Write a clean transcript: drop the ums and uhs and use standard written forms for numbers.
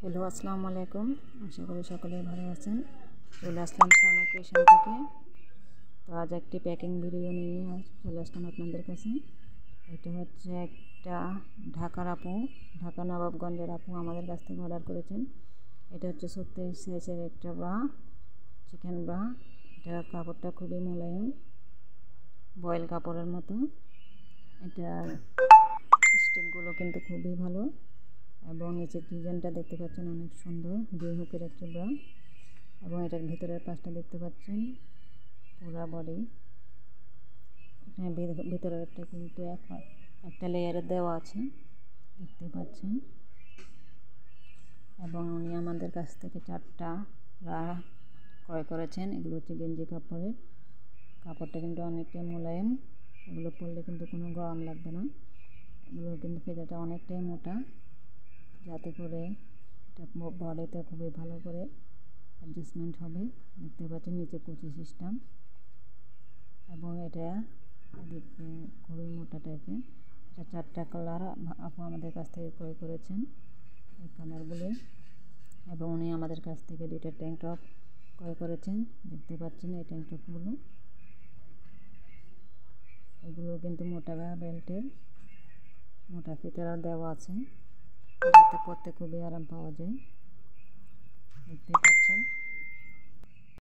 Hello, আসসালামু আলাইকুম। আশা করি সকলেই ভালো আছেন। চলে আসলাম সামা ক্রিয়েশন থেকে। তো আজ একটি প্যাকিং ভিডিও নিয়ে চলে আসলাম আপনাদের কাছে। এটা হচ্ছে একটা ঢাকার আপু, ঢাকা নবাবগঞ্জের আপু আমাদের কাছ থেকে অর্ডার করেছেন। এটা হচ্ছে 36 সাইজের একটা ব্রা, চিকেন ব্রা। এটা কাপড়টা খুবই মোলায়েম, বয়েল কাপড়ের মতো। এটার স্টিকগুলো কিন্তু খুবই ভালো এবং নিচের ডিজাইনটা দেখতে পাচ্ছেন অনেক সুন্দর, দুই হুকের একটা ব্রা। এবং এটার ভিতরের পাশটা দেখতে পাচ্ছেন পুরা বডি। ভিতরের একটা কিন্তু একটা লেয়ারে দেওয়া আছে, দেখতে পাচ্ছেন। এবং উনি আমাদের কাছ থেকে 4টা ব্রা ক্রয় করেছেন। এগুলো হচ্ছে গেঞ্জি কাপড়ের। কাপড়টা কিন্তু অনেকটাই মোলায়েম, এগুলো পরলে কিন্তু কোনো গরম লাগবে না। এগুলো কিন্তু ফেদাটা অনেকটাই মোটা, যাতে করে এটা বডিতে খুবই ভালো করে অ্যাডজাস্টমেন্ট হবে। দেখতে পাচ্ছেন নিচে কুচি সিস্টেম, এবং এটা দেখতে খুবই মোটা টাইপের। এটা 4টা কালার আপু আমাদের কাছ থেকে ক্রয় করেছেন, এই কালারগুলো। এবং উনি আমাদের কাছ থেকে 2টা ট্যাঙ্ক টপ ক্রয় করেছেন। দেখতে পাচ্ছেন এই ট্যাঙ্ক টপগুলো, এগুলো কিন্তু মোটা বেল্টের, মোটা ফিতারা দেওয়া আছে, যাতে পরতে খুবই আরাম পাওয়া যায়। দেখতে পাচ্ছেন